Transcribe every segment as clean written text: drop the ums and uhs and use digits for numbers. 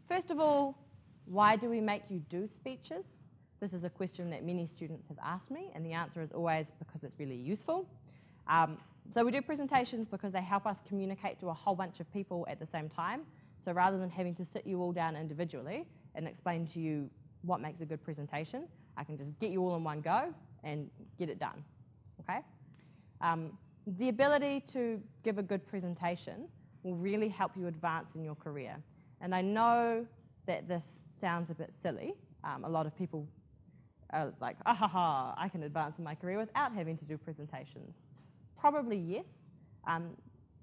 First of all, why do we make you do speeches? This is a question that many students have asked me, and the answer is always because it's really useful. So we do presentations because they help us communicate to a whole bunch of people at the same time. So rather than having to sit you all down individually and explain to you what makes a good presentation, I can just get you all in one go and get it done, okay? The ability to give a good presentation will really help you advance in your career. And I know that this sounds a bit silly. A lot of people are like, ah ha ha, I can advance in my career without having to do presentations. Probably yes,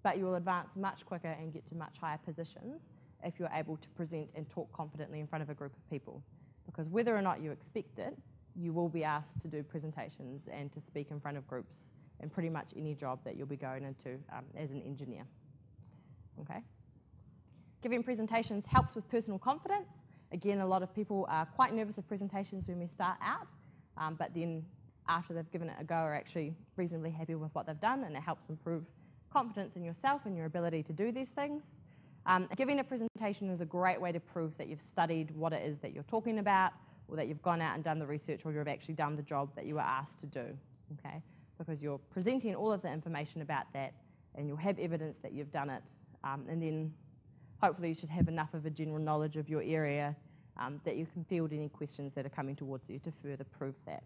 but you will advance much quicker and get to much higher positions if you're able to present and talk confidently in front of a group of people. Because whether or not you expect it, you will be asked to do presentations and to speak in front of groups in pretty much any job that you'll be going into as an engineer. Okay? Giving presentations helps with personal confidence. Again, a lot of people are quite nervous of presentations when we start out, but then after they've given it a go are actually reasonably happy with what they've done, and it helps improve confidence in yourself and your ability to do these things. Giving a presentation is a great way to prove that you've studied what it is that you're talking about, or that you've gone out and done the research, or you've actually done the job that you were asked to do, okay? Because you're presenting all of the information about that, and you'll have evidence that you've done it, and then hopefully you should have enough of a general knowledge of your area that you can field any questions that are coming towards you to further prove that.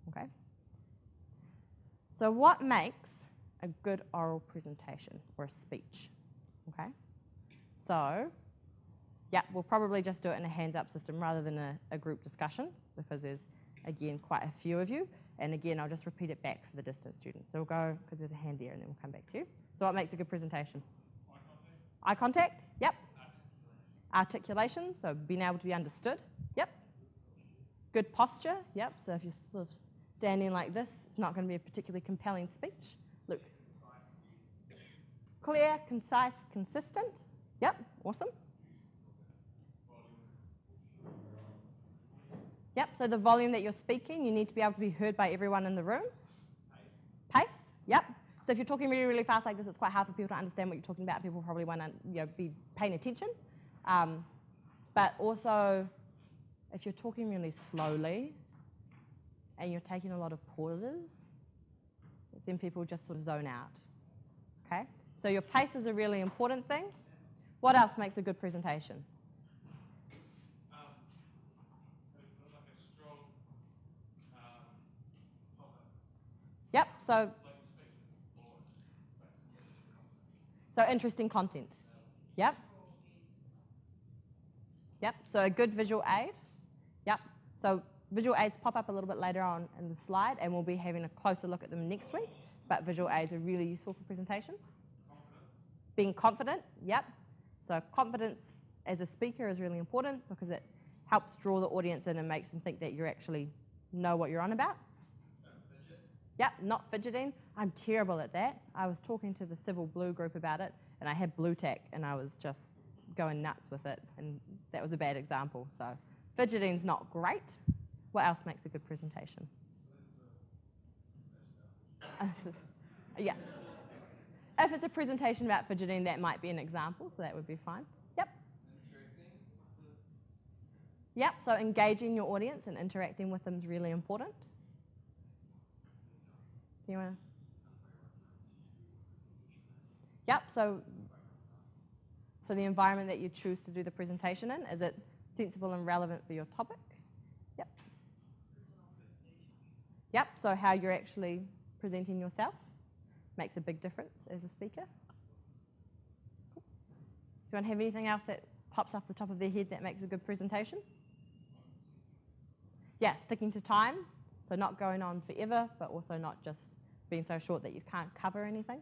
Okay? So what makes a good oral presentation or a speech? Okay? So, yeah, we'll probably just do it in a hands-up system rather than a group discussion, because there's, again, quite a few of you. And again, I'll just repeat it back for the distance students. So we'll go, because there's a hand there, and then we'll come back to you. So what makes a good presentation? Eye contact? Yep. Articulation, so being able to be understood. Yep. Good posture. Yep. So if you're sort of standing like this, it's not going to be a particularly compelling speech. Luke. Clear, concise, consistent. Yep. Awesome. Yep. So the volume that you're speaking, you need to be able to be heard by everyone in the room. Pace. Yep. So if you're talking really, really fast like this, it's quite hard for people to understand what you're talking about. People probably won't be paying attention. But also, if you're talking really slowly and you're taking a lot of pauses, then people just sort of zone out. Okay? So your pace is a really important thing. What else makes a good presentation? Like a strong pop-up. Yep. So Like interesting content. Yep. Yep. So a good visual aid. Yep. So visual aids pop up a little bit later on in the slide, and we'll be having a closer look at them next week. But visual aids are really useful for presentations. confidence. Being confident. Yep. So confidence as a speaker is really important because it helps draw the audience in and makes them think that you actually know what you're on about. Fidget. Yep, not fidgeting. I'm terrible at that. I was talking to the Civil Blue group about it, and I had blue tack, and I was just going nuts with it, and that was a bad example. So fidgeting's not great. What else makes a good presentation? Yeah. If it's a presentation about fidgeting, that might be an example, so that would be fine. Yep. Yep, so engaging your audience and interacting with them is really important. Do you want to? Yep, so the environment that you choose to do the presentation in, is it sensible and relevant for your topic? Yep. Yep, so how you're actually presenting yourself makes a big difference as a speaker. Cool. Do you want to have anything else that pops off the top of their head that makes a good presentation? Yeah, sticking to time, so not going on forever, but also not just being so short that you can't cover anything.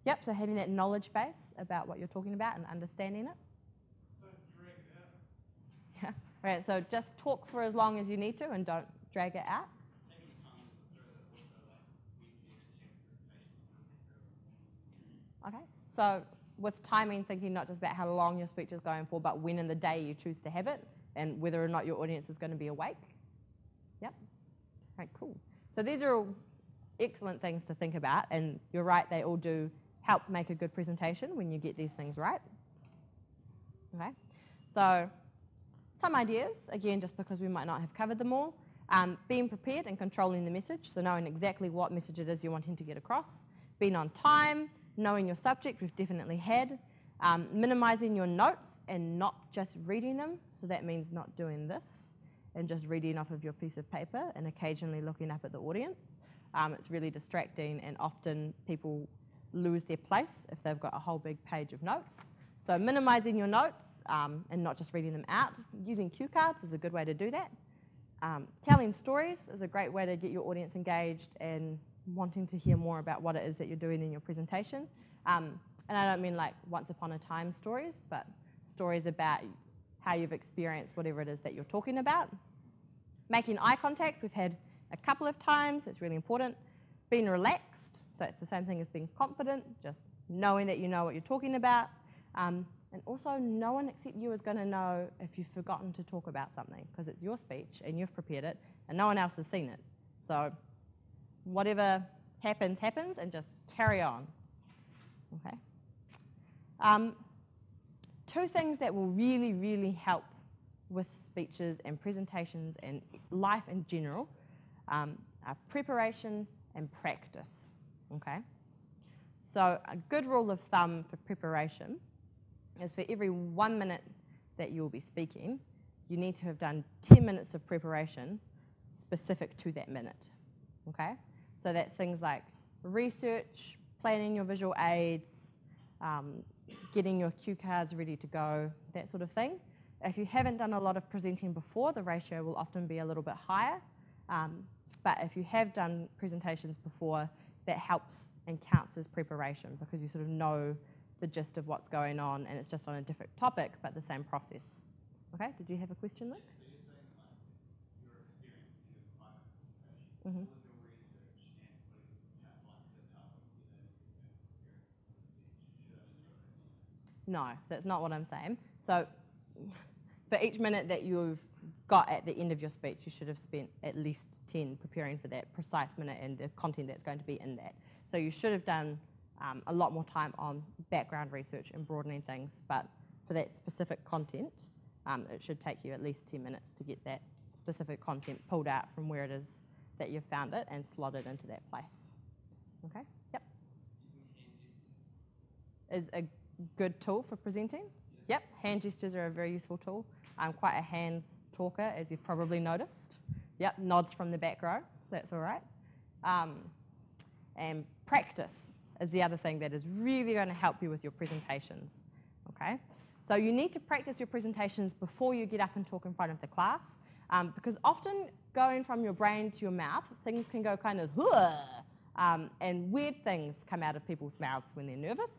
Yep, so having that knowledge base about what you're talking about and understanding it. Don't drag it out. Yeah, right, so just talk for as long as you need to and don't drag it out. Okay, so with timing, thinking not just about how long your speech is going for, but when in the day you choose to have it and whether or not your audience is going to be awake. Yep, right, cool. So these are all excellent things to think about, and you're right, they all do help make a good presentation when you get these things right. Okay, so some ideas, again, just because we might not have covered them all. Being prepared and controlling the message, so knowing exactly what message it is you're wanting to get across. Being on time, knowing your subject, we've definitely had. Minimizing your notes and not just reading them, so that means not doing this and just reading off of your piece of paper and occasionally looking up at the audience. It's really distracting, and often people lose their place if they've got a whole big page of notes. So minimizing your notes and not just reading them out. Using cue cards is a good way to do that. Telling stories is a great way to get your audience engaged and wanting to hear more about what it is that you're doing in your presentation. And I don't mean like once upon a time stories, but stories about how you've experienced whatever it is that you're talking about. Making eye contact, we've had a couple of times, it's really important. Being relaxed, so it's the same thing as being confident, just knowing that you know what you're talking about. And also, no one except you is going to know if you've forgotten to talk about something, because it's your speech and you've prepared it and no one else has seen it. So whatever happens, happens, and just carry on. Okay. Two things that will really, really help with speeches and presentations and life in general are preparation and practice. Okay. So a good rule of thumb for preparation is for every 1 minute that you'll be speaking, you need to have done 10 minutes of preparation specific to that minute. Okay? So that's things like research, planning your visual aids, getting your cue cards ready to go, that sort of thing. If you haven't done a lot of presenting before, the ratio will often be a little bit higher. But if you have done presentations before, that helps and counts as preparation, because you sort of know the gist of what's going on, and it's just on a different topic, but the same process. Okay, did you have a question, Luke? So you're saying like your experience in your private presentation, all of your research and putting like the PowerPoint together and preparing for the speech should only take 10 minutes? No, that's not what I'm saying. So for each minute that you've got at the end of your speech, you should have spent at least 10 preparing for that precise minute and the content that's going to be in that. So you should have done a lot more time on background research and broadening things, but for that specific content, it should take you at least 10 minutes to get that specific content pulled out from where it is that you've found it and slotted into that place. Okay? Yep. Is a good tool for presenting. Yep, hand gestures are a very useful tool. I'm quite a hands talker, as you've probably noticed. Yep, nods from the back row, so that's all right. And practice is the other thing that is really going to help you with your presentations. Okay, so you need to practice your presentations before you get up and talk in front of the class, because often going from your brain to your mouth, things can go kind of and weird things come out of people's mouths when they're nervous.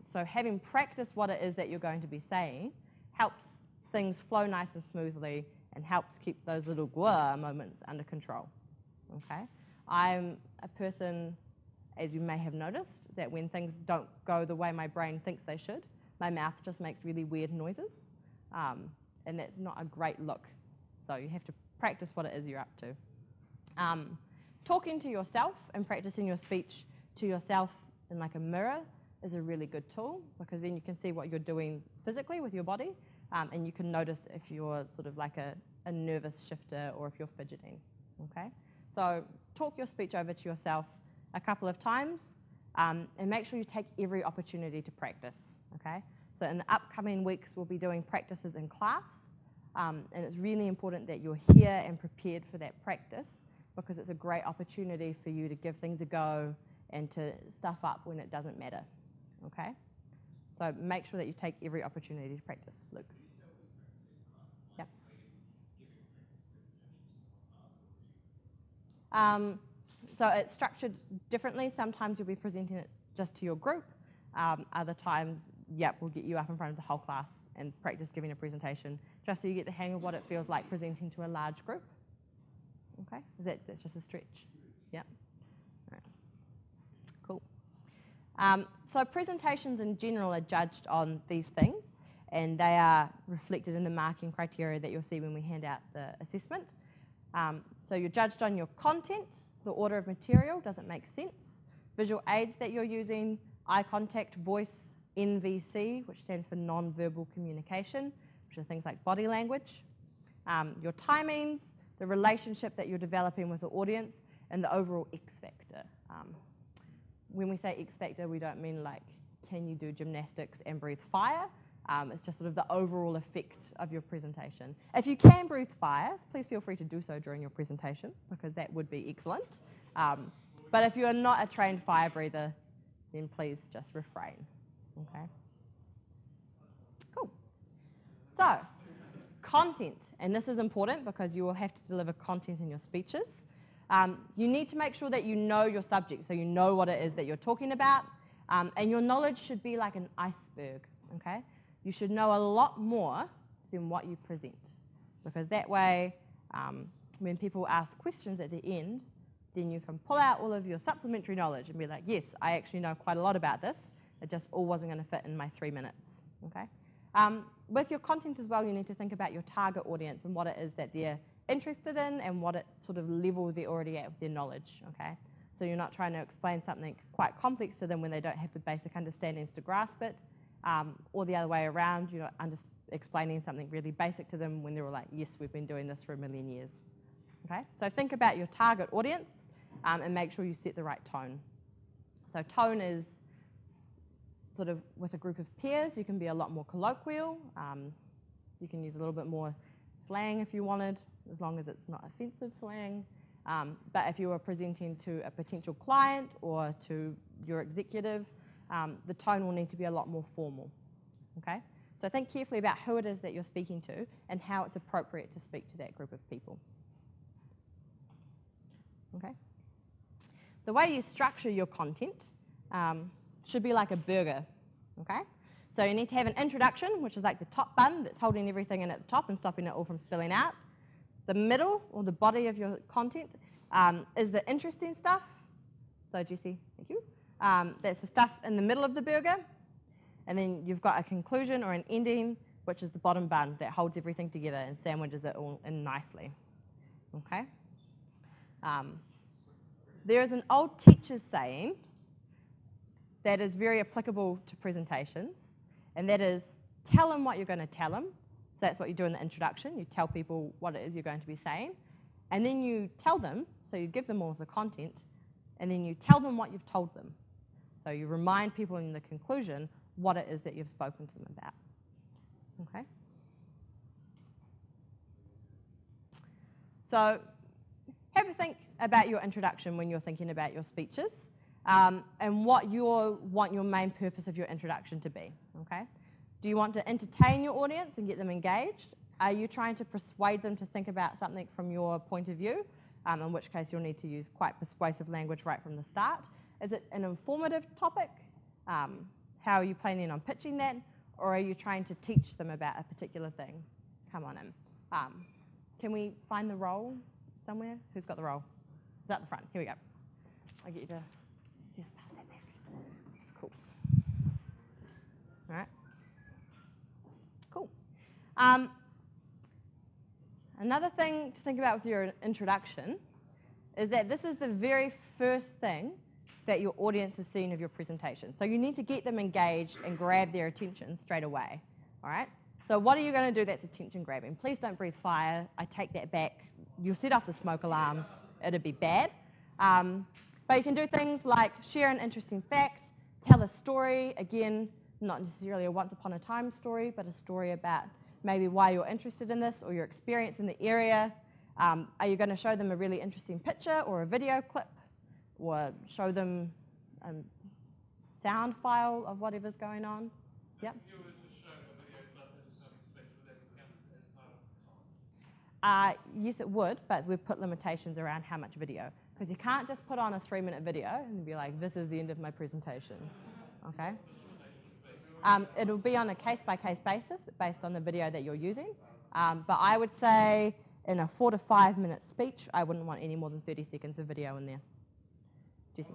So having practiced what it is that you're going to be saying helps things flow nice and smoothly and helps keep those little moments under control. Okay, I'm a person, as you may have noticed, that when things don't go the way my brain thinks they should, my mouth just makes really weird noises, and that's not a great look. So you have to practice what it is you're up to. Talking to yourself and practicing your speech to yourself in like a mirror is a really good tool, because then you can see what you're doing physically with your body, and you can notice if you're sort of like a nervous shifter or if you're fidgeting. Okay, so talk your speech over to yourself a couple of times, and make sure you take every opportunity to practice. Okay, so in the upcoming weeks we'll be doing practices in class, and it's really important that you're here and prepared for that practice, because it's a great opportunity for you to give things a go and to stuff up when it doesn't matter. Okay, so make sure that you take every opportunity to practice. Luke. Yep. So it's structured differently. Sometimes you'll be presenting it just to your group. Other times, yep, we'll get you up in front of the whole class and practice giving a presentation, just so you get the hang of what it feels like presenting to a large group. Okay, that's just a stretch. Yep. All right. Cool. So presentations in general are judged on these things, and they are reflected in the marking criteria that you'll see when we hand out the assessment. So you're judged on your content, the order of material, does it make sense? Visual aids that you're using, eye contact, voice, N.V.C, which stands for non-verbal communication, which are things like body language, your timings, the relationship that you're developing with the audience, and the overall X factor. When we say X factor, we don't mean like, can you do gymnastics and breathe fire? It's just sort of the overall effect of your presentation. If you can breathe fire, please feel free to do so during your presentation, because that would be excellent. But if you are not a trained fire breather, then please just refrain. Okay? Cool. So, content, and this is important because you will have to deliver content in your speeches. You need to make sure that you know your subject, so you know what it is that you're talking about, and your knowledge should be like an iceberg, okay? You should know a lot more than what you present, because that way, when people ask questions at the end, then you can pull out all of your supplementary knowledge and be like, yes, I actually know quite a lot about this. It just all wasn't going to fit in my 3 minutes, okay? With your content as well, you need to think about your target audience and what it is that they're interested in and what it sort of level they're already at with their knowledge, okay? So you're not trying to explain something quite complex to them when they don't have the basic understandings to grasp it, or the other way around, you're not explaining something really basic to them when they're all like, yes, we've been doing this for 1,000,000 years, okay? So think about your target audience and make sure you set the right tone. So tone is sort of with a group of peers, you can be a lot more colloquial. You can use a little bit more slang if you wanted, as long as it's not offensive slang. But if you are presenting to a potential client or to your executive, the tone will need to be a lot more formal, okay? So think carefully about who it is that you're speaking to and how it's appropriate to speak to that group of people, okay? The way you structure your content should be like a burger, okay? So you need to have an introduction, which is like the top bun that's holding everything in at the top and stopping it all from spilling out. The middle, or the body of your content, is the interesting stuff. So Jesse, thank you. That's the stuff in the middle of the burger. And then you've got a conclusion or an ending, which is the bottom bun that holds everything together and sandwiches it all in nicely, okay? There is an old teacher's saying that is very applicable to presentations, and that is, tell them what you're going to tell them. So that's what you do in the introduction. You tell people what it is you're going to be saying, and then you tell them, so you give them all of the content, and then you tell them what you've told them. So you remind people in the conclusion what it is that you've spoken to them about, okay? So have a think about your introduction when you're thinking about your speeches, and what you want your main purpose of your introduction to be, okay? Do you want to entertain your audience and get them engaged? Are you trying to persuade them to think about something from your point of view, in which case you'll need to use quite persuasive language right from the start? Is it an informative topic? How are you planning on pitching that? Or are you trying to teach them about a particular thing? Come on in. Can we find the role somewhere? Who's got the role? It's at the front. Here we go. I'll get you to just pass that back. Cool. All right. Cool. Another thing to think about with your introduction is that this is the very first thing that your audience is seeing of your presentation. So you need to get them engaged and grab their attention straight away, all right? So what are you going to do that's attention grabbing? Please don't breathe fire. I take that back. You'll set off the smoke alarms. It'd be bad. But you can do things like share an interesting fact, tell a story, again, not necessarily a once upon a time story, but a story about maybe why you're interested in this or your experience in the area. Are you going to show them a really interesting picture or a video clip, or show them a sound file of whatever's going on? So Yep. if you were to show a video clip in some speech, would that count as part of the time? Yes, it would, but we've put limitations around how much video. Because you can't just put on a 3-minute video and be like, this is the end of my presentation, okay? It'll be on a case-by-case basis based on the video that you're using. But I would say in a 4 to 5 minute speech, I wouldn't want any more than 30 seconds of video in there. Jesse?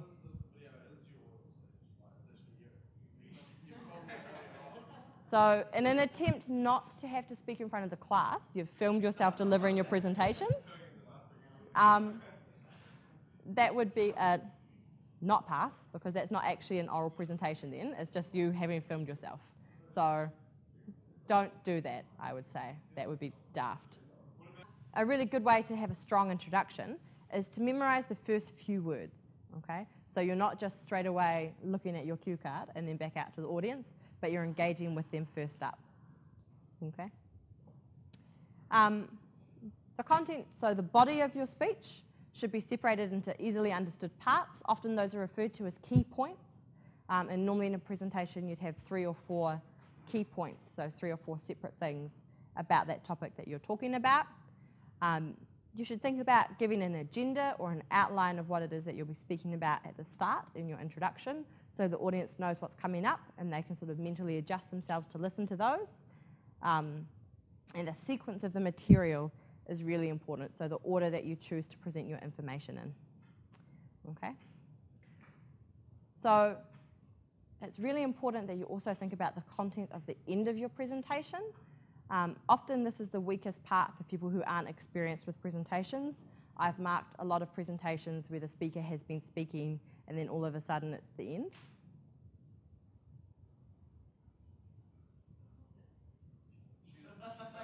So in an attempt not to have to speak in front of the class, you've filmed yourself delivering your presentation. That would be a not pass, because that's not actually an oral presentation then, it's just you having filmed yourself. So don't do that, I would say. That would be daft. A really good way to have a strong introduction is to memorize the first few words, okay? So you're not just straight away looking at your cue card and then back out to the audience, but you're engaging with them first up, okay? The content, so the body of your speech should be separated into easily understood parts. Often those are referred to as key points. And normally in a presentation you'd have 3 or 4 key points, so 3 or 4 separate things about that topic that you're talking about. You should think about giving an agenda or an outline of what it is that you'll be speaking about at the start in your introduction, so the audience knows what's coming up and they can sort of mentally adjust themselves to listen to those. And a sequence of the material is really important, so the order that you choose to present your information in. Okay? So it's really important that you also think about the content of the end of your presentation. Often this is the weakest part for people who aren't experienced with presentations. I've marked a lot of presentations where the speaker has been speaking and then all of a sudden it's the end.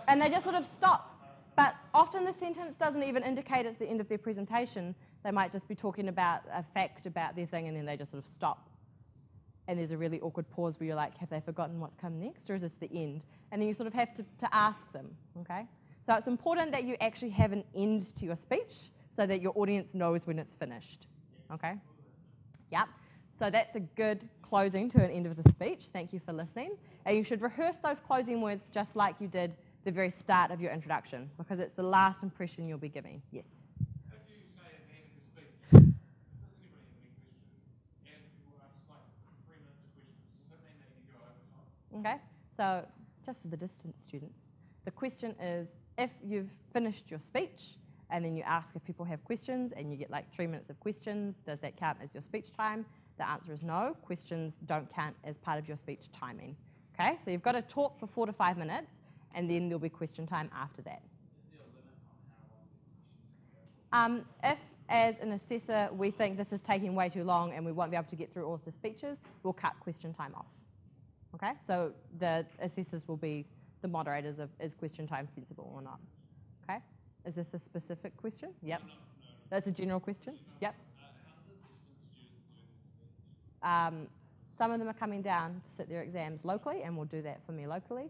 And they just sort of stop. But often the sentence doesn't even indicate it's the end of their presentation. They might just be talking about a fact about their thing and then they just sort of stop. And there's a really awkward pause where you're like, have they forgotten what's come next, or is this the end? And then you sort of have to ask them, okay? So it's important that you actually have an end to your speech so that your audience knows when it's finished, okay? Yep. So that's a good closing to an end of the speech. Thank you for listening. And you should rehearse those closing words just like you did the very start of your introduction, because it's the last impression you'll be giving. Yes? After you say at the end of your speech, does anybody have any questions? And people ask like 3 minutes of questions. Does that mean that you go over time? Okay, so just for the distance students, the question is, if you've finished your speech and then you ask if people have questions and you get like 3 minutes of questions, does that count as your speech time? The answer is no. Questions don't count as part of your speech timing. Okay, so you've got to talk for 4 to 5 minutes and then there'll be question time after that. Is there a limit on how long the questions can go? If, as an assessor, we think this is taking way too long and we won't be able to get through all of the speeches, we'll cut question time off. Okay, so the assessors will be the moderators of is question time sensible or not. Okay, is this a specific question? Yep. No. That's a general question? Yep. How do the distance students do their speech? Some of them are coming down to sit their exams locally and will do that for me locally.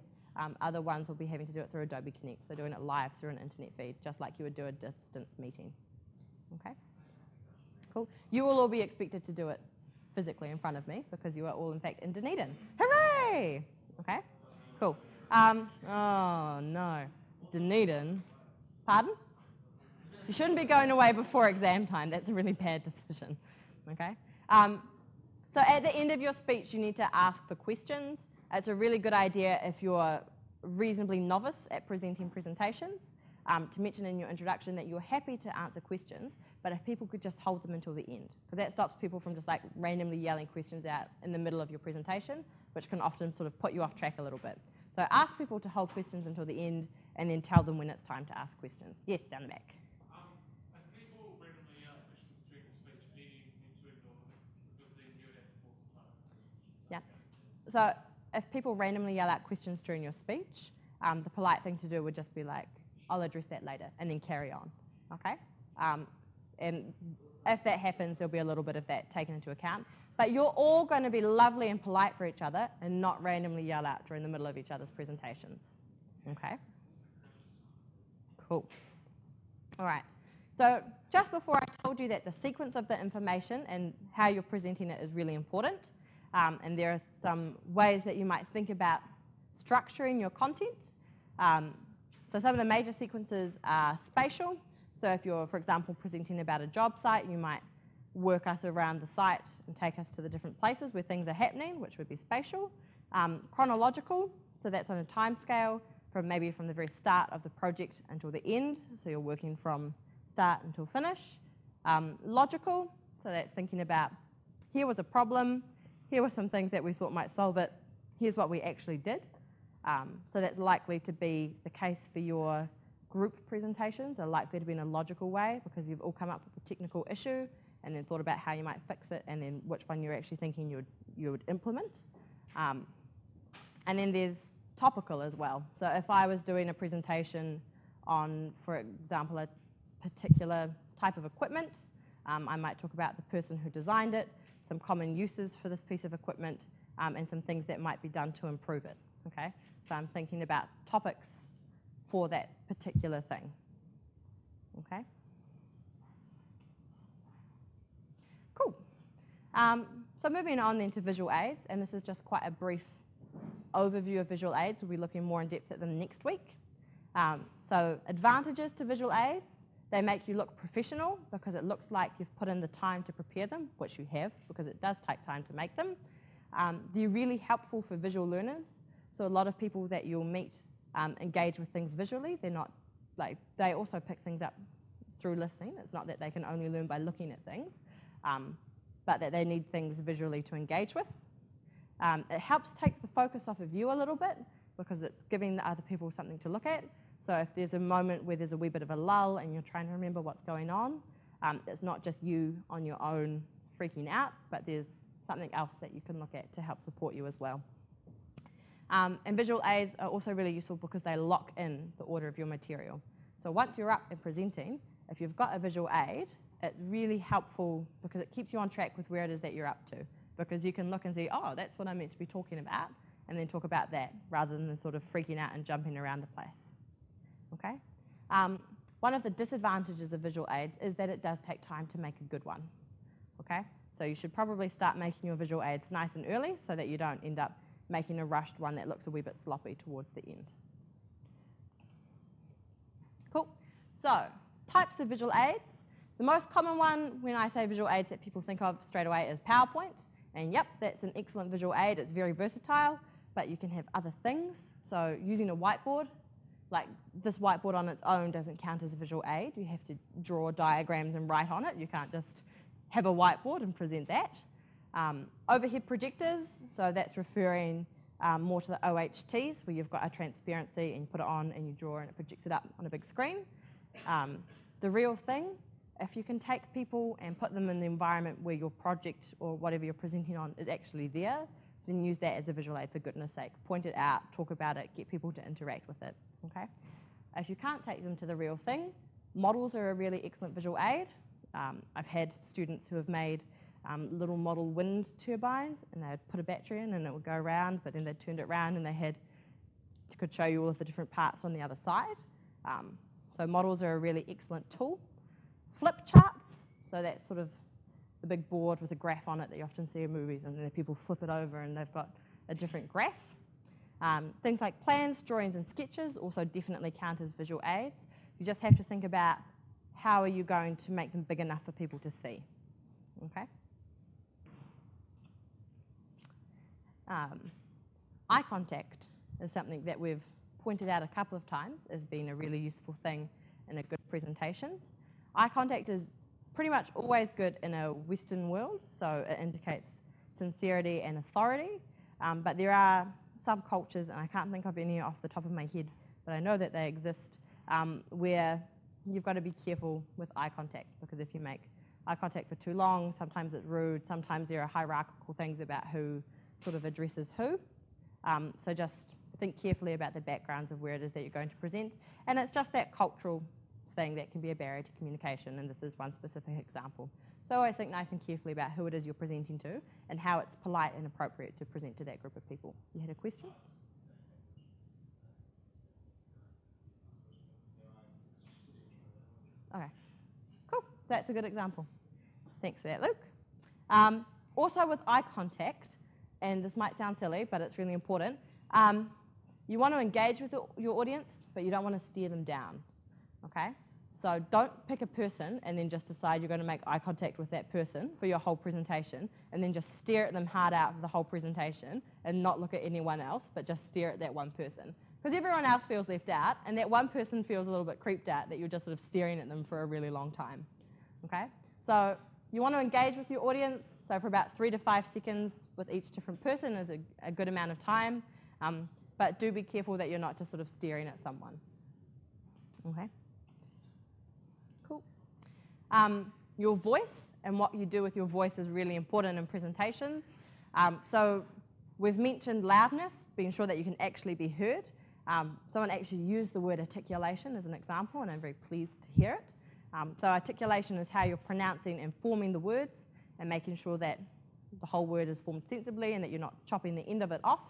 Other ones will be having to do it through Adobe Connect, so doing it live through an internet feed, just like you would do a distance meeting. Okay? Cool. You will all be expected to do it physically in front of me because you are all, in fact, in Dunedin. Hooray! Okay? Cool. Oh, no. Dunedin. Pardon? You shouldn't be going away before exam time. That's a really bad decision. Okay? So at the end of your speech, you need to ask for questions. It's a really good idea if you're reasonably novice at presenting presentations to mention in your introduction that you're happy to answer questions, but if people could just hold them until the end, because that stops people from just like randomly yelling questions out in the middle of your presentation, which can often sort of put you off track a little bit. So ask people to hold questions until the end and then tell them when it's time to ask questions. Yes, down the back. If people randomly yell at questions during your speech, do you need to ignore them? Because then you would have to force the time. Yeah. So if people randomly yell out questions during your speech, the polite thing to do would just be like, I'll address that later, and then carry on, okay? And if that happens, there'll be a little bit of that taken into account. But you're all going to be lovely and polite for each other and not randomly yell out during the middle of each other's presentations, okay? Cool. All right. So just before I told you that the sequence of the information and how you're presenting it is really important, and there are some ways that you might think about structuring your content. So some of the major sequences are spatial. So if you're, for example, presenting about a job site, you might work us around the site and take us to the different places where things are happening, which would be spatial. Chronological, so that's on a time scale from maybe from the very start of the project until the end. So you're working from start until finish. Logical, so that's thinking about here was a problem, here were some things that we thought might solve it, here's what we actually did. So that's likely to be the case for your group presentations, are likely to be in a logical way because you've all come up with a technical issue and then thought about how you might fix it, and then which one you're actually thinking you would implement. And then there's topical as well. So if I was doing a presentation on, for example, a particular type of equipment, I might talk about the person who designed it, some common uses for this piece of equipment, and some things that might be done to improve it. Okay? So I'm thinking about topics for that particular thing. Okay? Cool. So moving on then to visual aids, and this is just quite a brief overview of visual aids. We'll be looking more in depth at them next week. So advantages to visual aids: they make you look professional because it looks like you've put in the time to prepare them, which you have because it does take time to make them. They're really helpful for visual learners. So a lot of people that you'll meet engage with things visually. They're not like, they also pick things up through listening. It's not that they can only learn by looking at things, but that they need things visually to engage with. It helps take the focus off of you a little bit because it's giving the other people something to look at. So if there's a moment where there's a wee bit of a lull and you're trying to remember what's going on, it's not just you on your own freaking out, but there's something else that you can look at to help support you as well. And visual aids are also really useful because they lock in the order of your material. So once you're up and presenting, if you've got a visual aid, it's really helpful because it keeps you on track with where it is that you're up to. Because you can look and see, oh, that's what I'm meant to be talking about, and then talk about that rather than sort of freaking out and jumping around the place. Okay? One of the disadvantages of visual aids is that it does take time to make a good one. Okay? So you should probably start making your visual aids nice and early so that you don't end up making a rushed one that looks a wee bit sloppy towards the end. Cool. So, types of visual aids. The most common one when I say visual aids that people think of straight away is PowerPoint. And yep, that's an excellent visual aid. It's very versatile, but you can have other things. So using a whiteboard, like this whiteboard on its own doesn't count as a visual aid. You have to draw diagrams and write on it. You can't just have a whiteboard and present that. Overhead projectors, so that's referring more to the OHTs, where you've got a transparency and you put it on and you draw and it projects it up on a big screen. The real thing, if you can take people and put them in the environment where your project or whatever you're presenting on is actually there, then use that as a visual aid for goodness sake. Point it out, talk about it, get people to interact with it. Okay? If you can't take them to the real thing, models are a really excellent visual aid. I've had students who have made little model wind turbines, and they'd put a battery in and it would go around, but then they turned it around and they could show you all of the different parts on the other side. So models are a really excellent tool. Flip charts, so that's sort of the big board with a graph on it that you often see in movies, and then people flip it over and they've got a different graph. Things like plans, drawings, and sketches also definitely count as visual aids. You just have to think about how are you going to make them big enough for people to see. Okay? Eye contact is something that we've pointed out a couple of times as being a really useful thing in a good presentation. Eye contact is pretty much always good in a Western world, so it indicates sincerity and authority. But there are some cultures, and I can't think of any off the top of my head, but I know that they exist, where you've got to be careful with eye contact, because if you make eye contact for too long, sometimes it's rude, sometimes there are hierarchical things about who sort of addresses who. So just think carefully about the backgrounds of where it is that you're going to present. And it's just that cultural thing that can be a barrier to communication, and this is one specific example. So always think nice and carefully about who it is you're presenting to and how it's polite and appropriate to present to that group of people. You had a question? Okay, cool. So that's a good example. Thanks for that, Luke. Also with eye contact, and this might sound silly, but it's really important, you want to engage with your audience, but you don't want to steer them down, okay? So don't pick a person and then just decide you're going to make eye contact with that person for your whole presentation and then just stare at them hard out for the whole presentation and not look at anyone else, but just stare at that one person. Because everyone else feels left out, and that one person feels a little bit creeped out that you're just sort of staring at them for a really long time, okay? So you want to engage with your audience, so for about 3 to 5 seconds with each different person is a good amount of time, but do be careful that you're not just sort of staring at someone, okay? Cool. Your voice and what you do with your voice is really important in presentations. So we've mentioned loudness, being sure that you can actually be heard. Someone actually used the word articulation as an example, and I'm very pleased to hear it. So articulation is how you're pronouncing and forming the words and making sure that the whole word is formed sensibly and that you're not chopping the end of it off,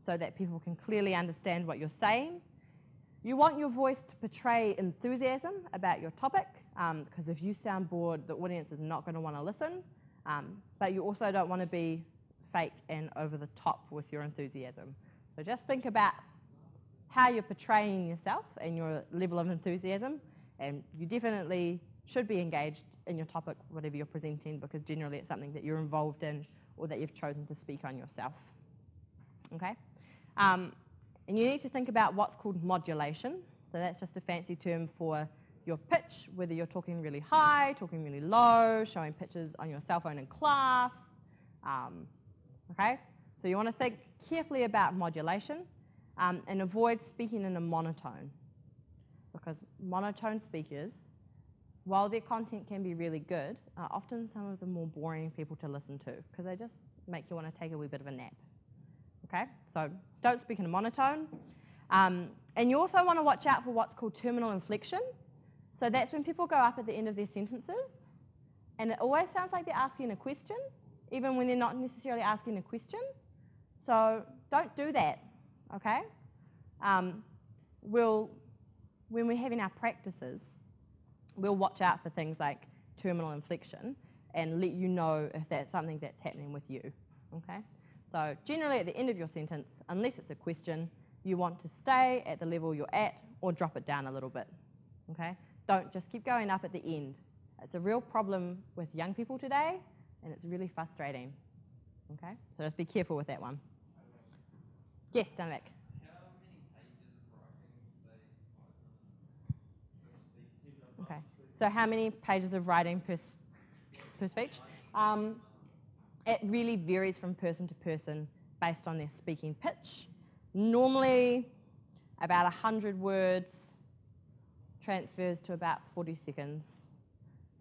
so that people can clearly understand what you're saying. You want your voice to portray enthusiasm about your topic, because if you sound bored, the audience is not going to want to listen. But you also don't want to be fake and over the top with your enthusiasm. So just think about how you're portraying yourself and your level of enthusiasm, and you definitely should be engaged in your topic, whatever you're presenting, because generally it's something that you're involved in or that you've chosen to speak on yourself. Okay? And you need to think about what's called modulation. So that's just a fancy term for your pitch, whether you're talking really high, talking really low, showing pictures on your cell phone in class. Okay? So you want to think carefully about modulation and avoid speaking in a monotone, because monotone speakers, while their content can be really good, are often some of the more boring people to listen to because they just make you want to take a wee bit of a nap. Okay? So don't speak in a monotone. And you also want to watch out for what's called terminal inflection. So that's when people go up at the end of their sentences, and it always sounds like they're asking a question, even when they're not necessarily asking a question. So don't do that, okay? When we're having our practices, we'll watch out for things like terminal inflection and let you know if that's something that's happening with you, okay? So generally at the end of your sentence, unless it's a question, you want to stay at the level you're at or drop it down a little bit, okay? Don't just keep going up at the end. It's a real problem with young people today, and it's really frustrating, okay? So just be careful with that one. Yes, down back. Okay. So how many pages of writing per speech? It really varies from person to person based on their speaking pitch. Normally, about 100 words transfers to about 40 seconds.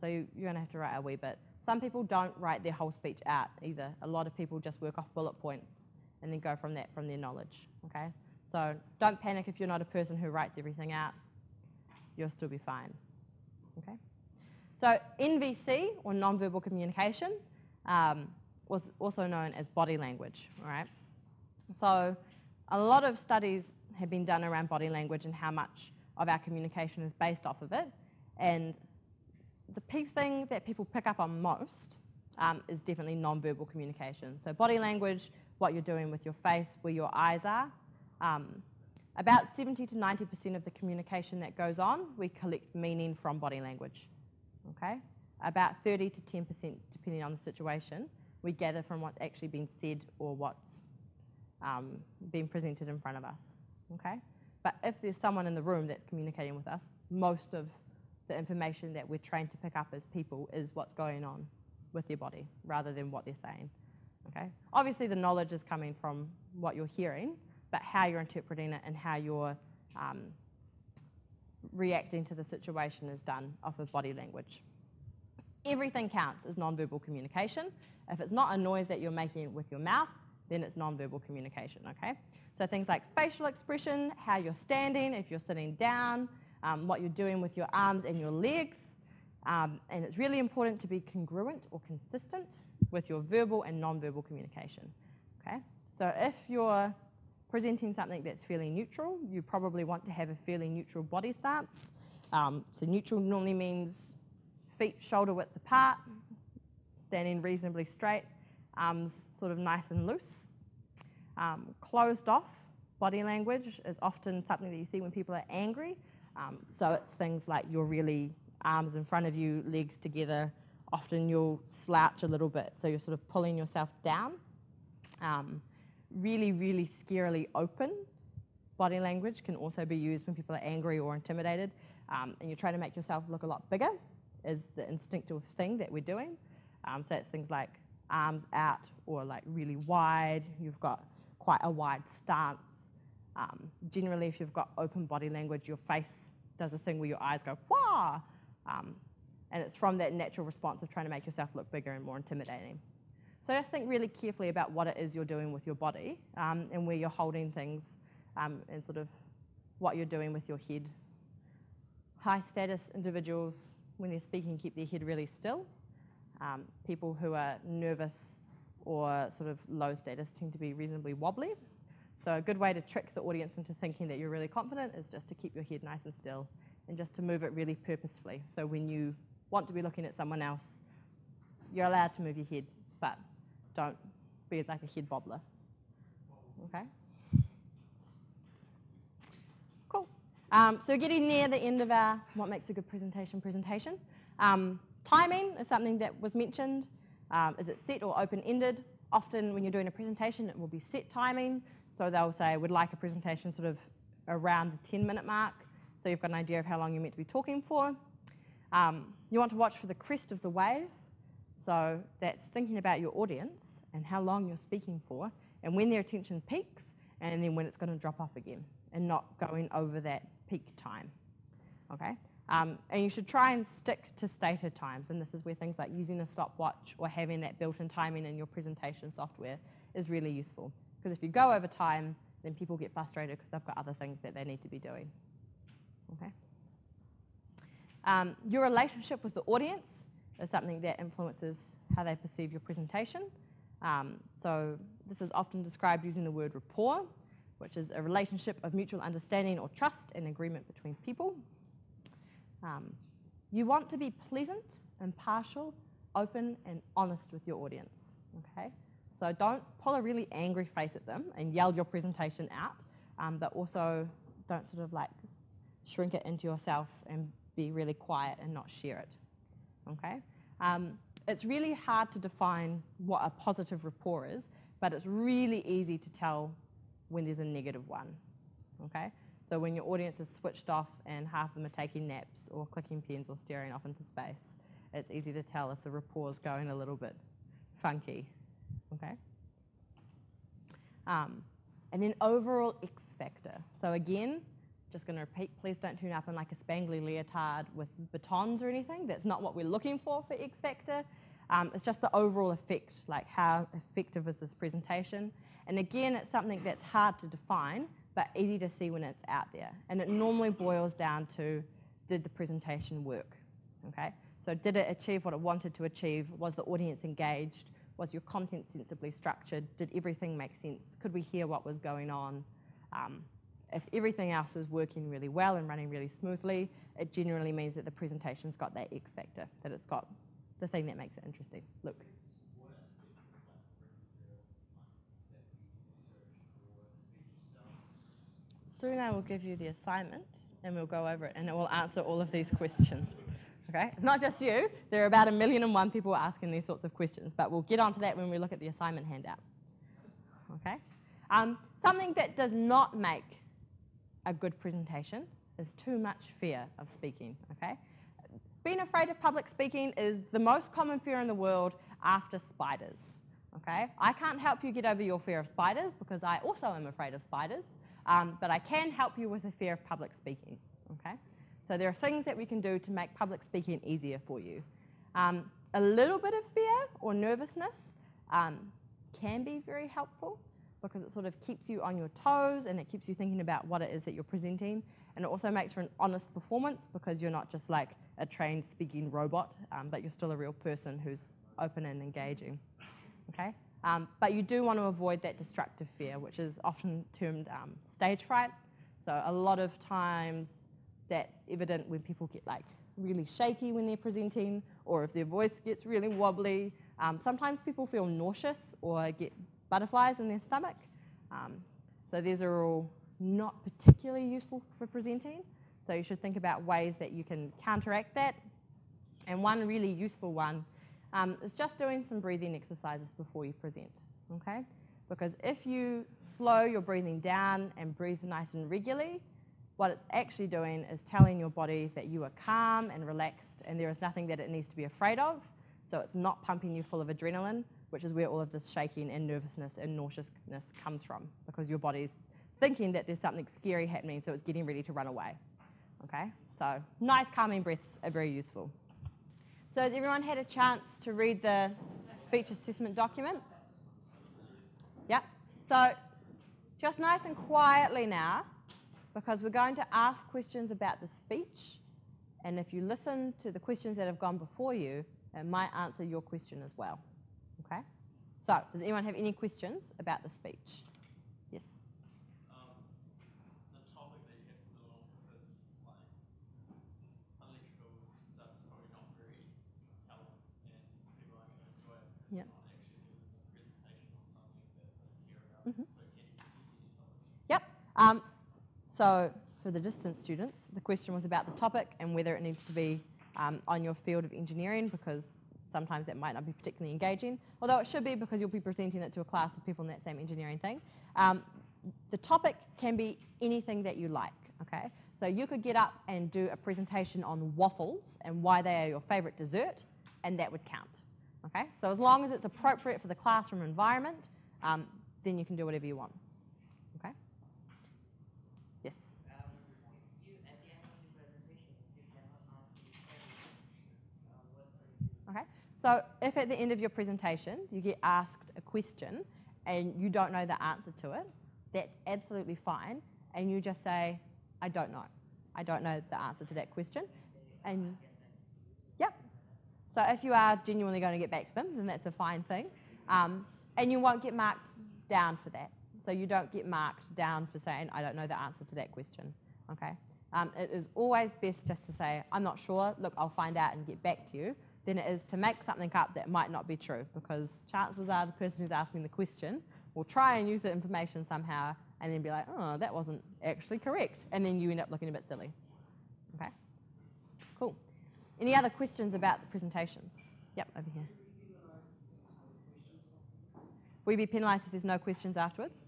So you're going to have to write a wee bit. Some people don't write their whole speech out either. A lot of people just work off bullet points and then go from that from their knowledge. Okay? So don't panic if you're not a person who writes everything out. You'll still be fine. Okay? So N.V.C, or nonverbal communication, was also known as body language. All right? So a lot of studies have been done around body language and how much of our communication is based off of it. And the thing that people pick up on most is definitely nonverbal communication. So body language, what you're doing with your face, where your eyes are. About 70 to 90% of the communication that goes on, we collect meaning from body language. Okay? About 30 to 10%, depending on the situation, we gather from what's actually been said or what's being presented in front of us. Okay? But if there's someone in the room that's communicating with us, most of the information that we're trained to pick up as people is what's going on with their body rather than what they're saying. Okay? Obviously, the knowledge is coming from what you're hearing, but how you're interpreting it and how you're reacting to the situation is done off of body language. Everything counts as nonverbal communication. If it's not a noise that you're making with your mouth, then it's nonverbal communication, okay? So things like facial expression, how you're standing, if you're sitting down, what you're doing with your arms and your legs. And it's really important to be congruent or consistent with your verbal and nonverbal communication, okay? So if you're presenting something that's fairly neutral, you probably want to have a fairly neutral body stance. So neutral normally means feet shoulder width apart, standing reasonably straight, arms sort of nice and loose. Closed off body language is often something that you see when people are angry. So it's things like you're really arms in front of you, legs together. Often you'll slouch a little bit, so you're sort of pulling yourself down. Really, really scarily open body language can also be used when people are angry or intimidated, and you're trying to make yourself look a lot bigger is the instinctive thing that we're doing. So it's things like arms out or like really wide. You've got quite a wide stance. Generally, if you've got open body language, your face does a thing where your eyes go, wah! And it's from that natural response of trying to make yourself look bigger and more intimidating. So just think really carefully about what it is you're doing with your body and where you're holding things and sort of what you're doing with your head. High status individuals, when they're speaking, keep their head really still. People who are nervous or sort of low status tend to be reasonably wobbly. So a good way to trick the audience into thinking that you're really confident is just to keep your head nice and still and just to move it really purposefully. So when you want to be looking at someone else, you're allowed to move your head, but don't be like a head bobbler. Okay? Cool. So getting near the end of our what makes a good presentation. Timing is something that was mentioned. Is it set or open-ended? Often when you're doing a presentation, it will be set timing. So they'll say, we'd like a presentation sort of around the 10-minute mark. So you've got an idea of how long you're meant to be talking for. You want to watch for the crest of the wave. So that's thinking about your audience and how long you're speaking for and when their attention peaks and then when it's going to drop off again and not going over that peak time. Okay? And you should try and stick to stated times. And this is where things like using a stopwatch or having that built-in timing in your presentation software is really useful. Because if you go over time, then people get frustrated because they've got other things that they need to be doing. Okay? Your relationship with the audience is something that influences how they perceive your presentation. So this is often described using the word rapport, which is a relationship of mutual understanding or trust and agreement between people. You want to be pleasant, impartial, open, and honest with your audience. Okay? So don't pull a really angry face at them and yell your presentation out, but also don't sort of like shrink it into yourself and be really quiet and not share it. Okay? It's really hard to define what a positive rapport is, but it's really easy to tell when there's a negative one. Okay? So when your audience is switched off and half of them are taking naps or clicking pens or staring off into space, it's easy to tell if the rapport is going a little bit funky. Okay? And then overall X factor. So again, just going to repeat, please don't tune up in like a spangly leotard with batons or anything. That's not what we're looking for X factor. It's just the overall effect, like how effective is this presentation. And again, it's something that's hard to define, but easy to see when it's out there. And it normally boils down to, did the presentation work? Okay? So did it achieve what it wanted to achieve? Was the audience engaged? Was your content sensibly structured? Did everything make sense? Could we hear what was going on? If everything else is working really well and running really smoothly, it generally means that the presentation's got that X factor, that it's got the thing that makes it interesting. Luke. What aspect of like that we research for the speech itself? Soon I will give you the assignment and we'll go over it and it will answer all of these questions. Okay? It's not just you. There are about 1,000,001 people asking these sorts of questions, but we'll get onto that when we look at the assignment handout. Okay? Something that does not make a good presentation is too much fear of speaking. Okay? Being afraid of public speaking is the most common fear in the world after spiders. Okay? I can't help you get over your fear of spiders because I also am afraid of spiders, but I can help you with the fear of public speaking. Okay? So there are things that we can do to make public speaking easier for you. A little bit of fear or nervousness can be very helpful because it sort of keeps you on your toes and it keeps you thinking about what it is that you're presenting. And it also makes for an honest performance because you're not just like a trained speaking robot, but you're still a real person who's open and engaging. Okay? But you do want to avoid that destructive fear, which is often termed stage fright. So a lot of times that's evident when people get like really shaky when they're presenting or if their voice gets really wobbly. Sometimes people feel nauseous or get butterflies in their stomach. So these are all not particularly useful for presenting. So you should think about ways that you can counteract that. And one really useful one is just doing some breathing exercises before you present. Okay? Because if you slow your breathing down and breathe nice and regularly, what it's actually doing is telling your body that you are calm and relaxed and there is nothing that it needs to be afraid of. So it's not pumping you full of adrenaline, which is where all of this shaking and nervousness and nauseousness comes from, because your body's thinking that there's something scary happening, so it's getting ready to run away. Okay? So nice calming breaths are very useful. So has everyone had a chance to read the speech assessment document? Yep. So just nice and quietly now, because we're going to ask questions about the speech. And if you listen to the questions that have gone before you, it might answer your question as well. Okay? So does anyone have any questions about the speech? Yes? The topic that you have to do on, if it's like electrical stuff, is probably not very compelling, and people aren't going to enjoy it because Yep. they're not actually giving a presentation on something that they care about. Mhm. So can you just use any topic? Yep. So for the distance students, the question was about the topic and whether it needs to be on your field of engineering, because sometimes that might not be particularly engaging, although it should be because you'll be presenting it to a class of people in that same engineering thing. The topic can be anything that you like, okay? So you could get up and do a presentation on waffles and why they are your favorite dessert, and that would count, okay? So as long as it's appropriate for the classroom environment, then you can do whatever you want, okay? Yes? If you, at the end of the presentation, if you cannot answer everything, what are you doing? Okay, so if at the end of your presentation you get asked a question and you don't know the answer to it, that's absolutely fine, and you just say, I don't know. I don't know the answer to that question. And yep. So if you are genuinely going to get back to them, then that's a fine thing. And you won't get marked down for that. So you don't get marked down for saying, I don't know the answer to that question. Okay? It is always best just to say, I'm not sure, look, I'll find out and get back to you, than it is to make something up that might not be true, because chances are the person who's asking the question will try and use the information somehow and then be like, oh, that wasn't actually correct. And then you end up looking a bit silly. Okay? Cool. Any other questions about the presentations? Yep, over here. Will you be penalised if there's no questions afterwards?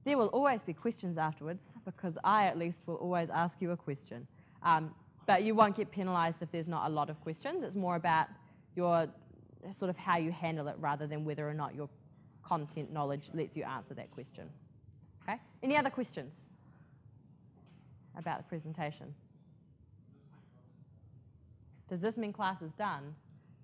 There will always be questions afterwards, because I at least will always ask you a question. But you won't get penalised if there's not a lot of questions. It's more about your sort of how you handle it rather than whether or not your content knowledge lets you answer that question. Okay? Any other questions about the presentation? Does this mean class is done?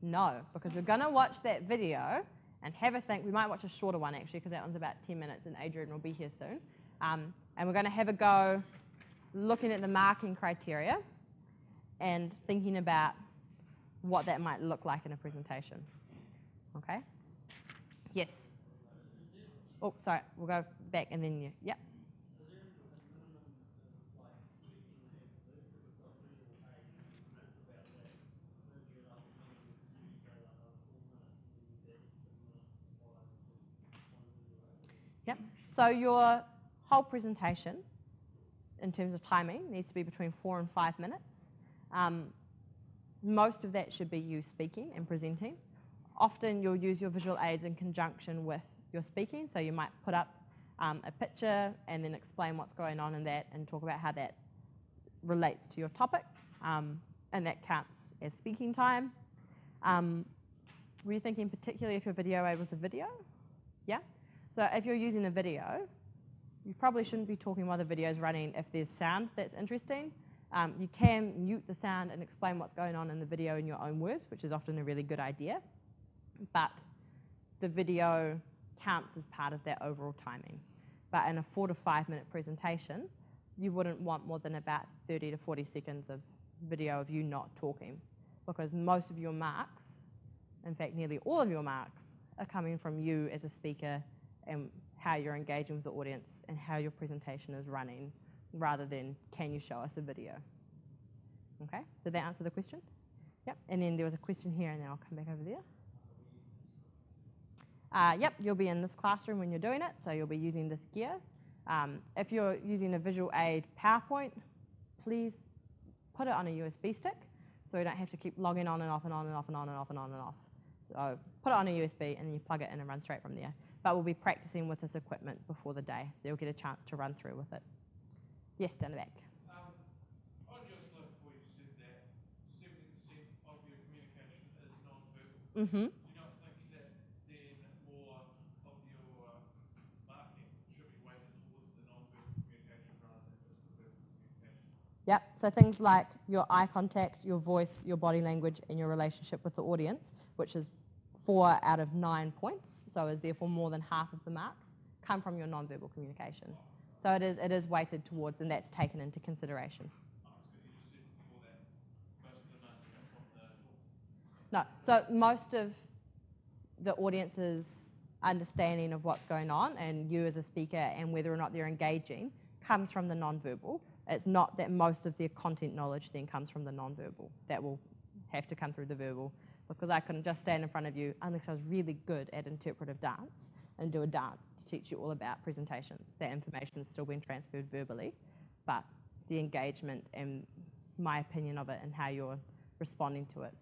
No, because we're going to watch that video and have a think. We might watch a shorter one, actually, because that one's about 10 minutes, and Adrian will be here soon. And we're going to have a go looking at the marking criteria and thinking about what that might look like in a presentation. Okay? Yes? Oh, sorry. We'll go back and then you. Yep. Is there a minimum of like speaking they have to do? Because we've got visual aids and we talked about that earlier. Like a minimum, you say like 4 minutes and then you've got 7 minutes slides of just one visual aid. Yep. So your whole presentation, in terms of timing, needs to be between 4 and 5 minutes. Most of that should be you speaking and presenting. Often you'll use your visual aids in conjunction with your speaking, so you might put up a picture and then explain what's going on in that and talk about how that relates to your topic, and that counts as speaking time. Were you thinking particularly if your video aid was a video? Yeah? So if you're using a video, you probably shouldn't be talking while the video is running if there's sound that's interesting. You can mute the sound and explain what's going on in the video in your own words, which is often a really good idea. But the video counts as part of that overall timing. But in a 4 to 5 minute presentation, you wouldn't want more than about 30 to 40 seconds of video of you not talking, because most of your marks, in fact nearly all of your marks, are coming from you as a speaker and how you're engaging with the audience and how your presentation is running, rather than can you show us a video. Okay, did that answer the question? Yep, and then there was a question here and then I'll come back over there. Yep, you'll be in this classroom when you're doing it, so you'll be using this gear. If you're using a visual aid PowerPoint, please put it on a USB stick so you don't have to keep logging on and off and on and off and on and off and on and off. So put it on a USB and then you plug it in and run straight from there. But we'll be practicing with this equipment before the day, so you'll get a chance to run through with it. Yes, down the back. On your slide before you said that 70% of your communication is non-verbal. Mm-hmm. Do you not think that then more of your marking should be weighted towards the non-verbal communication rather than just the verbal communication? Yep, so things like your eye contact, your voice, your body language, and your relationship with the audience, which is 4 out of 9 points, so is therefore more than half of the marks, come from your nonverbal communication. So it is weighted towards, and that's taken into consideration. No, so most of the audience's understanding of what's going on and you as a speaker and whether or not they're engaging comes from the nonverbal. It's not that most of their content knowledge then comes from the nonverbal. That will have to come through the verbal, because I couldn't just stand in front of you unless I was really good at interpretive dance and do a dance to teach you all about presentations. That information is still being transferred verbally, but the engagement and my opinion of it and how you're responding to it,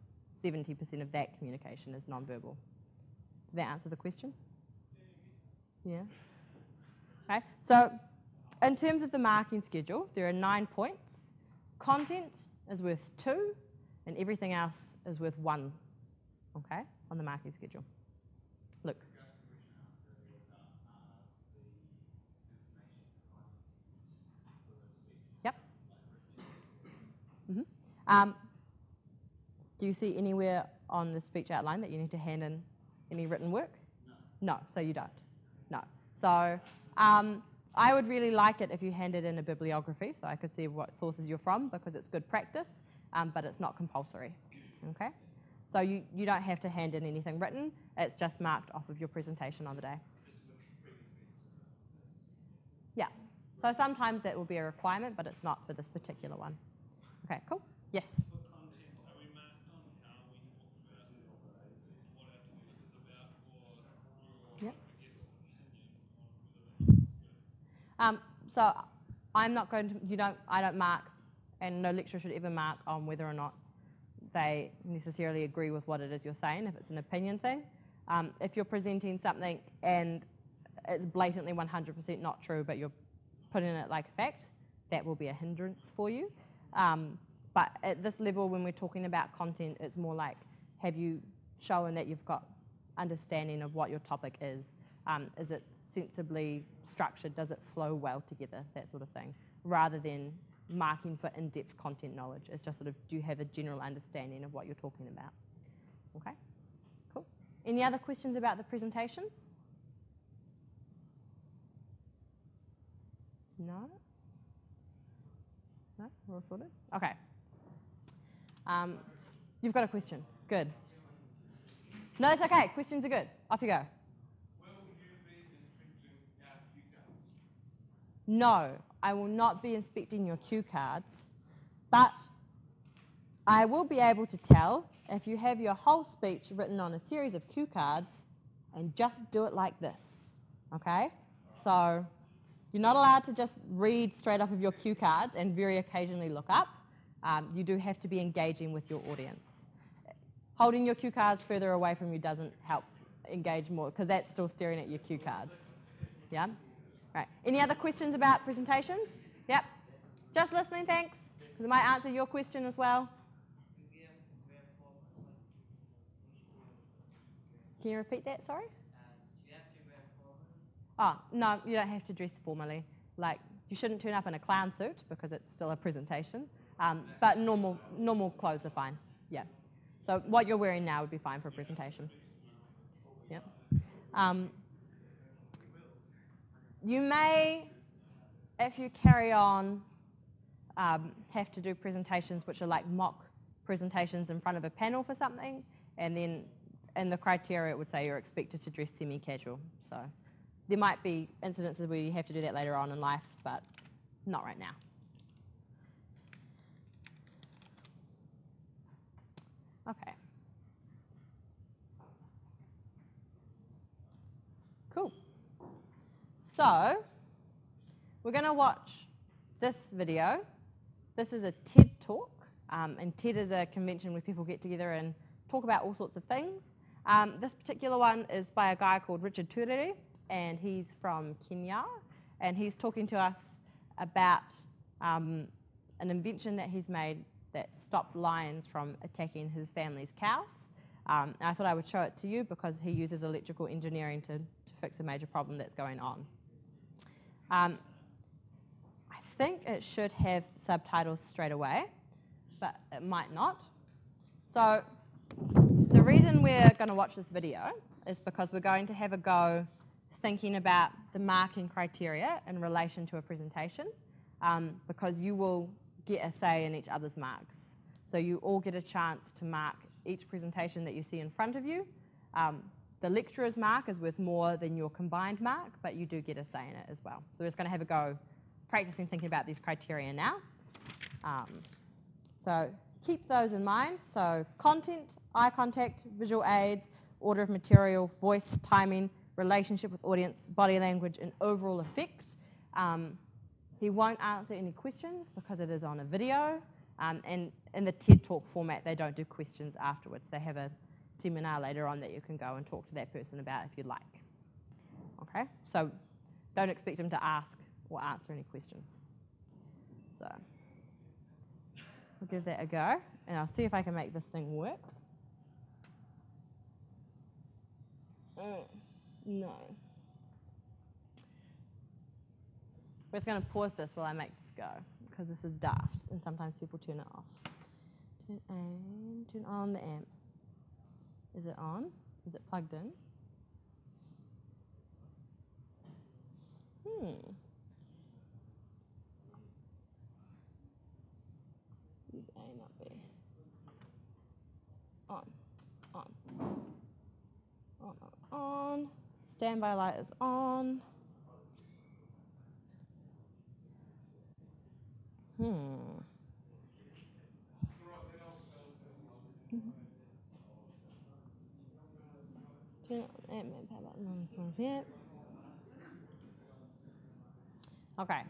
70% of that communication is nonverbal. Does that answer the question? Yeah. Okay, so in terms of the marking schedule, there are 9 points. Content is worth 2, and everything else is worth 1, okay, on the marking schedule. Look. Yep. Mm-hmm. Do you see anywhere on the speech outline that you need to hand in any written work? No, so you don't. No. So I would really like it if you handed in a bibliography so I could see what sources you're from, because it's good practice, but it's not compulsory. Okay? So you don't have to hand in anything written. It's just marked off of your presentation on the day. Yeah. So sometimes that will be a requirement, but it's not for this particular one. Okay, cool. Yes? For content, are we marked on how we talk about what our topic is about, or your, Yep. I guess, opinion on whether or not it's good? So I'm not going to, I don't mark, and no lecturer should ever mark on whether or not they necessarily agree with what it is you're saying, if it's an opinion thing. If you're presenting something and it's blatantly 100% not true, but you're putting it like a fact, that will be a hindrance for you. But at this level, when we're talking about content, it's more like, have you shown that you've got understanding of what your topic is? Is it sensibly structured? Does it flow well together? That sort of thing, rather than marking for in-depth content knowledge. It's just sort of, do you have a general understanding of what you're talking about? Okay, cool. Any other questions about the presentations? No? No? We're all sorted? Okay. You've got a question. Good. No, it's okay. Questions are good. Off you go. Will you be inspecting our cue cards? No, I will not be inspecting your cue cards, but I will be able to tell if you have your whole speech written on a series of cue cards and just do it like this, okay? So you're not allowed to just read straight off of your cue cards and very occasionally look up. You do have to be engaging with your audience. Holding your cue cards further away from you doesn't help engage more, because that's still staring at your cue cards. Yeah? Right. Any other questions about presentations? Yep. Just listening, thanks. Because it might answer your question as well. Can you repeat that, sorry? Do you have to wear formal? Oh, no, you don't have to dress formally. Like, you shouldn't turn up in a clown suit because it's still a presentation. But normal clothes are fine. Yeah. So what you're wearing now would be fine for a presentation. Yeah. You may, if you carry on, have to do presentations which are like mock presentations in front of a panel for something, and then in the criteria it would say you're expected to dress semi-casual. So there might be incidences where you have to do that later on in life, but not right now. Okay. Cool. So we're going to watch this video. This is a TED Talk, and TED is a convention where people get together and talk about all sorts of things. This particular one is by a guy called Richard Turere, and he's from Kenya, and he's talking to us about an invention that he's made that stopped lions from attacking his family's cows. I thought I would show it to you because he uses electrical engineering to fix a major problem that's going on. I think it should have subtitles straight away, but it might not. So the reason we're going to watch this video is because we're going to have a go thinking about the marking criteria in relation to a presentation, because you will get a say in each other's marks. So you all get a chance to mark each presentation that you see in front of you. The lecturer's mark is worth more than your combined mark, but you do get a say in it as well. So we're just going to have a go practicing thinking about these criteria now. So keep those in mind. So content, eye contact, visual aids, order of material, voice, timing, relationship with audience, body language, and overall effect. He won't answer any questions because it is on a video. And in the TED Talk format, they don't do questions afterwards. They have a seminar later on that you can go and talk to that person about if you'd like. Okay, so don't expect him to ask or answer any questions. So we'll give that a go, and I'll see if I can make this thing work. No. We're just going to pause this while I make this go, because this is daft, and sometimes people turn it off. Turn on the amp. Is it on? Is it plugged in? Use A, not B. On. Standby light is on. Okay.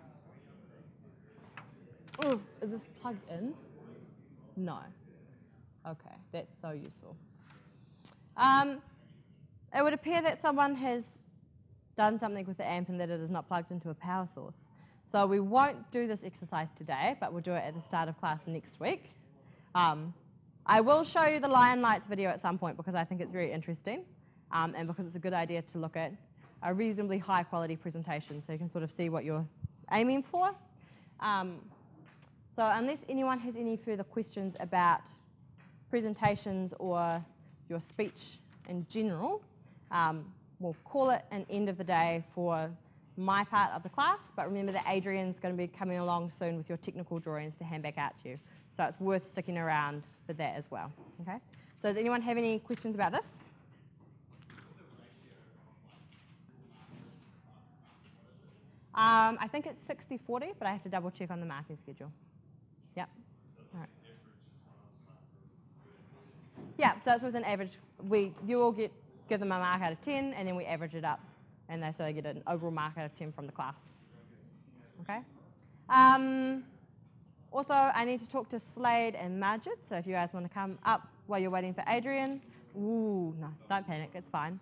Ooh, is this plugged in? No. Okay, that's so useful. It would appear that someone has done something with the amp and that it is not plugged into a power source. So we won't do this exercise today, but we'll do it at the start of class next week. I will show you the Lion Lights video at some point because I think it's very interesting, and because it's a good idea to look at a reasonably high quality presentation so you can sort of see what you're aiming for. So unless anyone has any further questions about presentations or your speech in general, we'll call it an end of the day for my part of the class, but remember that Adrian's going to be coming along soon with your technical drawings to hand back out to you. So it's worth sticking around for that as well. Okay. So does anyone have any questions about this? I think it's 60-40, but I have to double check on the marking schedule. Yep. All right. Yeah, so it's with an average. You all give them a mark out of 10, and then we average it up, and so they get an overall mark out of 10 from the class. Okay. Also, I need to talk to Slade and Majid, so if you guys want to come up while you're waiting for Adrian. Ooh, no, don't panic, it's fine.